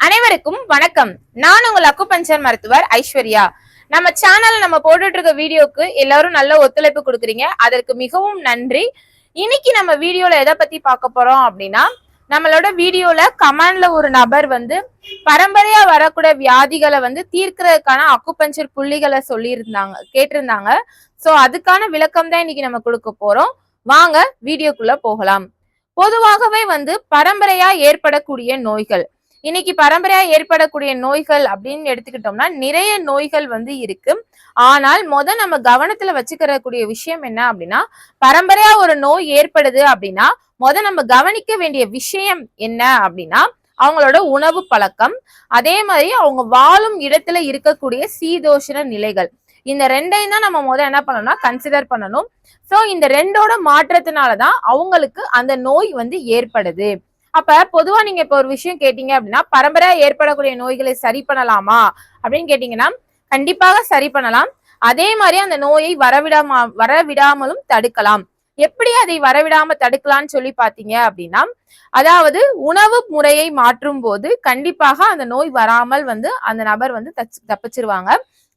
அனைவருக்கும் வணக்கம். நான் உங்கள் அக்குபஞ்சர் மருத்துவர் ஐஸ்வர்யா. நம்ம சேனல் நம்ம போட்டுட்டு இருக்க வீடியோக்கு எல்லாரும் நல்ல ஒத்துழைப்பு கொடுக்குறீங்க, அதற்கு மிகவும் நன்றி. இன்னைக்கு நம்ம வீடியோல எதை பத்தி பார்க்க போறோம் அப்படின்னா, நம்மளோட வீடியோல கமெண்ட்ல ஒரு நபர் பரம்பரையா வரக்கூடிய வியாதிகளை தீர்க்கிறதுக்கான அக்குபஞ்சர் புள்ளிகளை கேட்டிருந்தாங்க. சோ அதுக்கான விளக்கம் தான் இன்னைக்கு நம்ம கொடுக்க போறோம். வாங்க வீடியோக்குள்ள போகலாம். பொதுவாகவே பரம்பரையா ஏற்படக்கூடிய நோய்கள், இன்னைக்கு பரம்பரையா ஏற்படக்கூடிய நோய்கள் அப்படின்னு எடுத்துக்கிட்டோம்னா நிறைய நோய்கள் இருக்கு. ஆனால் நம்ம கவனத்துல வச்சுக்கிறக்கூடிய விஷயம் என்ன அப்படின்னா, பரம்பரையா ஒரு நோய் ஏற்படுது அப்படின்னா நம்ம கவனிக்க வேண்டிய விஷயம் என்ன அப்படின்னா, அவங்களோட உணவு பழக்கம், அதே மாதிரி அவங்க வாழும் இடத்துல இருக்கக்கூடிய சீதோஷண நிலைகள். இந்த ரெண்டையும் தான் நம்ம என்ன பண்ணணும்னா கன்சிடர் பண்ணணும். சோ இந்த ரெண்டோட மாற்றத்தினாலதான் அவங்களுக்கு அந்த நோய் ஏற்படுது. அப்ப பொதுவா நீங்க இப்ப ஒரு விஷயம் கேட்டீங்க அப்படின்னா, பரம்பரையா ஏற்படக்கூடிய நோய்களை சரி பண்ணலாமா அப்படின்னு கேட்டீங்கன்னா, கண்டிப்பாக சரி பண்ணலாம். அதே மாதிரி அந்த நோயை வரவிடாமலும் தடுக்கலாம். எப்படி அதை வரவிடாம தடுக்கலாம்னு சொல்லி பாத்தீங்க அப்படின்னா, அதாவது உணவு முறையை மாற்றும் போது கண்டிப்பாக அந்த நோய் வராமல் அந்த நபர் தப்பிச்சிருவாங்க.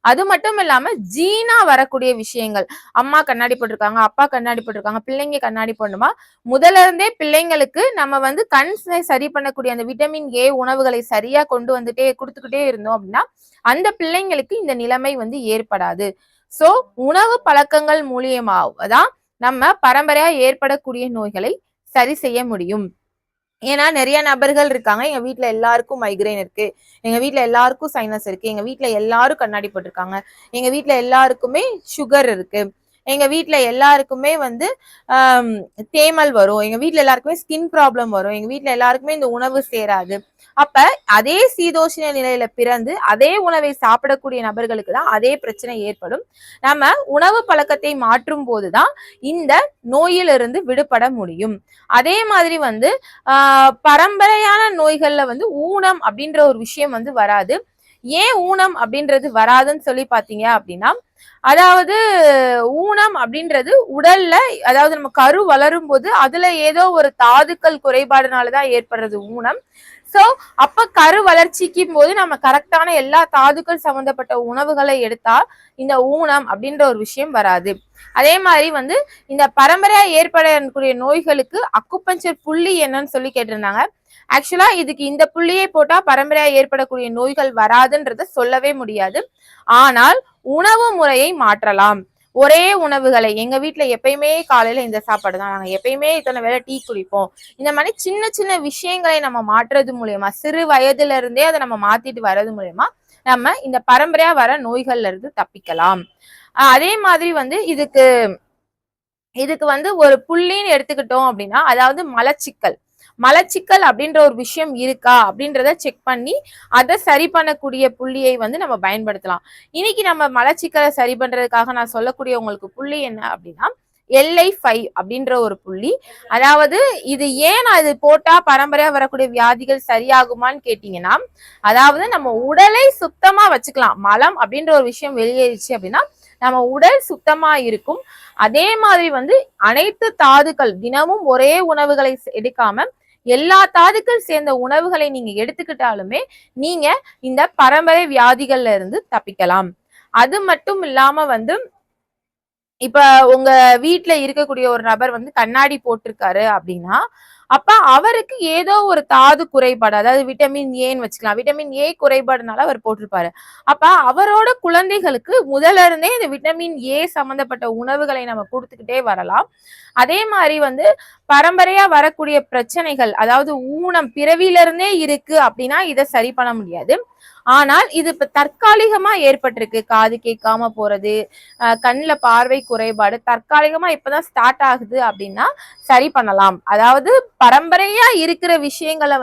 அது மட்டும் இல்லாம ஜீனா வரக்கூடிய விஷயங்கள், அம்மா கண்ணாடி போட்டிருக்காங்க, அப்பா கண்ணாடி போட்டிருக்காங்க, பிள்ளைங்க கண்ணாடி போடணுமா, முதல்ல இருந்தே பிள்ளைங்களுக்கு நம்ம கண் சரி பண்ணக்கூடிய அந்த விட்டமின் ஏ உணவுகளை சரியா கொடுத்துக்கிட்டே இருந்தோம் அப்படின்னா அந்த பிள்ளைங்களுக்கு இந்த நிலைமை ஏற்படாது. சோ உணவு பழக்கங்கள் மூலியமாதான் நம்ம பரம்பரையா ஏற்படக்கூடிய நோய்களை சரி செய்ய முடியும். ஏன்னா நிறைய நபர்கள் இருக்காங்க, எங்க வீட்டுல எல்லாருக்கும் மைக்ரைன் இருக்கு, எங்க வீட்டுல எல்லாருக்கும் சைனஸ் இருக்கு, எங்க வீட்டுல எல்லாரும் கண்ணாடி போட்டிருக்காங்க, எங்க வீட்டுல எல்லாருக்குமே சுகர் இருக்கு, எங்க வீட்டுல எல்லாருக்குமே தேமல் வரும், எங்க வீட்டுல எல்லாருக்குமே ஸ்கின் ப்ராப்ளம் வரும், எங்க வீட்டுல எல்லாருக்குமே இந்த உணவு சேராது. அப்ப அதே சீதோஷண நிலையில பிறந்து அதே உணவை சாப்பிடக்கூடிய நபர்களுக்கு தான் அதே பிரச்சனை ஏற்படும். நம்ம உணவு பழக்கத்தை மாற்றும் போதுதான் இந்த நோயிலிருந்து விடுபட முடியும். அதே மாதிரி பரம்பரையான நோய்கள்ல ஊனம் அப்படின்ற ஒரு விஷயம் வராது. ஏன் ஊனம் அப்படின்றது வராதுன்னு சொல்லி பாத்தீங்க அப்படின்னா, அதாவது ஊனம் அப்படின்றது உடல்ல, அதாவது நம்ம கரு வளரும் போது அதுல ஏதோ ஒரு தாதுக்கள் குறைபாடுனாலதான் ஏற்படுறது ஊனம். சோ அப்ப கரு வளர்ச்சிக்கும் போது நம்ம கரெக்டான எல்லா தாதுக்கள் சம்பந்தப்பட்ட உணவுகளை எடுத்தா இந்த ஊனம் அப்படின்ற ஒரு விஷயம் வராது. அதே மாதிரி இந்த பரம்பரையா ஏற்படக்கூடிய நோய்களுக்கு அக்குபஞ்சர் புள்ளி என்னன்னு சொல்லி கேட்டிருந்தாங்க. ஆக்சுவலா இதுக்கு இந்த புள்ளியை போட்டா பரம்பரையா ஏற்படக்கூடிய நோய்கள் வராதுன்றத சொல்லவே முடியாது. ஆனால் உணவு முறையை மாற்றலாம். ஒரே உணவுகளை, எங்க வீட்டுல எப்பயுமே காலையில இந்த சாப்பாடு தான், நாங்க எப்பயுமே இத்தனை வேளை டீ குடிப்போம், இந்த மாதிரி சின்ன சின்ன விஷயங்களை நம்ம மாற்றுறது மூலியமா, சிறு வயதுல இருந்தே அதை நம்ம மாத்திட்டு வர்றது மூலியமா நம்ம இந்த பரம்பரையா வர நோய்கள்ல இருந்து தப்பிக்கலாம். அதே மாதிரி இதுக்கு ஒரு புள்ளின்னு எடுத்துக்கிட்டோம் அப்படின்னா, அதாவது மலச்சிக்கல் அப்படின்ற ஒரு விஷயம் இருக்கா அப்படின்றத செக் பண்ணி அதை சரி பண்ணக்கூடிய புள்ளியை நம்ம பயன்படுத்தலாம். இன்னைக்கு நம்ம மலச்சிக்கலை சரி பண்றதுக்காக நான் சொல்லக்கூடிய உங்களுக்கு புள்ளி என்ன அப்படின்னா, LI5 அப்படின்ற ஒரு புள்ளி. அதாவது இது ஏன் நான் இது போட்டா பரம்பரையா வரக்கூடிய வியாதிகள் சரியாகுமான்னு கேட்டீங்கன்னா, அதாவது நம்ம உடலை சுத்தமா வச்சுக்கலாம். மலம் அப்படின்ற ஒரு விஷயம் வெளியேறிச்சு அப்படின்னா நம்ம உடல் சுத்தமா இருக்கும். அதே மாதிரி அனைத்து தாதுக்கள், தினமும் ஒரே உணவுகளை எடுக்காம எல்லா தாதுக்கள் சேர்ந்த உணவுகளை நீங்க எடுத்துக்கிட்டாலுமே நீங்க இந்த பரம்பரை வியாதிகள்ல இருந்து தப்பிக்கலாம். அது மட்டும் இல்லாம இப்ப உங்க வீட்டுல இருக்கக்கூடிய ஒரு நபர் கண்ணாடி போட்டிருக்காரு அப்படின்னா, அப்ப அவருக்கு ஏதோ ஒரு தாது குறைபாடு, அதாவது விட்டமின் ஏன்னு வச்சுக்கலாம், விட்டமின் ஏ குறைபாடுனால அவர் போட்டிருப்பாரு. அப்ப அவரோட குழந்தைகளுக்கு முதல்ல இருந்தே இந்த விட்டமின் ஏ சம்பந்தப்பட்ட உணவுகளை நம்ம கொடுத்துக்கிட்டே வரலாம். அதே மாதிரி பரம்பரையா வரக்கூடிய பிரச்சனைகள், அதாவது ஊனம் பிறவியில இருந்தே இருக்கு அப்படின்னா இதை சரி பண்ண முடியாது. ஆனால் இது இப்ப தற்காலிகமா ஏற்பட்டிருக்கு, காது கேட்காம போறது, கண்ணுல பார்வை குறைபாடு தற்காலிகமா இப்பதான் ஸ்டார்ட் ஆகுது அப்படின்னா சரி பண்ணலாம். அதாவது பரம்பரையா இருக்கிற விஷயங்களை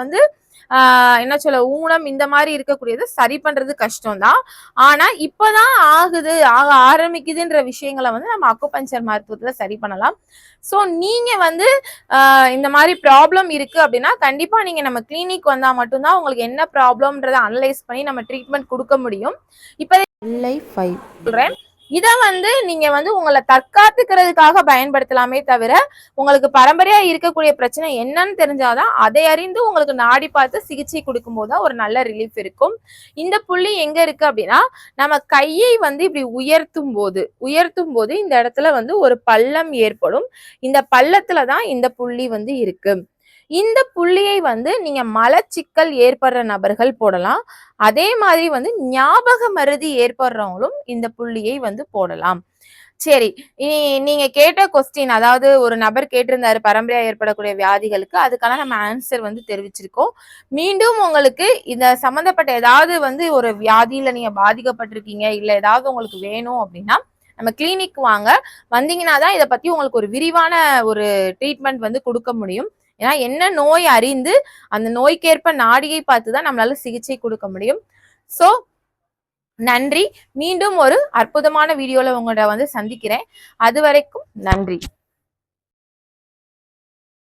என்ன சொல்ல, ஊனம் இந்த மாதிரி இருக்கக்கூடியது சரி பண்றது கஷ்டம்தான். ஆனா இப்பதான் ஆக ஆரம்பிக்குதுன்ற விஷயங்களை நம்ம அக்குபஞ்சர் மருத்துவத்துல சரி பண்ணலாம். சோ நீங்க இந்த மாதிரி ப்ராப்ளம் இருக்கு அப்படின்னா கண்டிப்பா நீங்க நம்ம கிளினிக் வந்தா மட்டும்தான் உங்களுக்கு என்ன ப்ராப்ளம்ன்றதை அனலைஸ் பண்ணி நம்ம ட்ரீட்மெண்ட் கொடுக்க முடியும். இப்ப LI5 சொல்றேன், இத நீங்க உங்களை தற்காத்துக்கிறதுக்காக பயன்படுத்தலாமே தவிர, உங்களுக்கு பரம்பரையா இருக்கக்கூடிய பிரச்சனை என்னன்னு தெரிஞ்சாதான் அதை அறிந்து உங்களுக்கு நாடி பார்த்து சிகிச்சை கொடுக்கும் போதுதான் ஒரு நல்ல ரிலீஃப் இருக்கும். இந்த புள்ளி எங்க இருக்கு அப்படின்னா, நம்ம கையை இப்படி உயர்த்தும் போது இந்த இடத்துல ஒரு பள்ளம் ஏற்படும். இந்த பள்ளத்துலதான் இந்த புள்ளி இருக்கு. இந்த புள்ளியை நீங்க மலச்சிக்கல் ஏற்படுற நபர்கள் போடலாம். அதே மாதிரி ஞாபக மருதி ஏற்படுறவங்களும் இந்த புள்ளியை போடலாம். சரி, நீங்க கேட்ட கொஸ்டின், அதாவது ஒரு நபர் கேட்டிருந்தாரு பரம்பரையா ஏற்படக்கூடிய வியாதிகளுக்கு, அதுக்கான நம்ம ஆன்சர் தெரிவிச்சிருக்கோம். மீண்டும் உங்களுக்கு இந்த சம்பந்தப்பட்ட ஏதாவது ஒரு வியாதியில நீங்க பாதிக்கப்பட்டிருக்கீங்க, இல்ல ஏதாவது உங்களுக்கு வேணும் அப்படின்னா நம்ம கிளினிக் வாங்க. வந்தீங்கன்னா தான் இதை பத்தி உங்களுக்கு ஒரு விரிவான ஒரு ட்ரீட்மெண்ட் கொடுக்க முடியும். ஏன்னா என்ன நோய் அறிந்து அந்த நோய்க்கேற்ப நாடியை பார்த்துதான் நம்மளால சிகிச்சை கொடுக்க முடியும். சோ நன்றி. மீண்டும் ஒரு அற்புதமான வீடியோல உங்களோட சந்திக்கிறேன். அது வரைக்கும் நன்றி.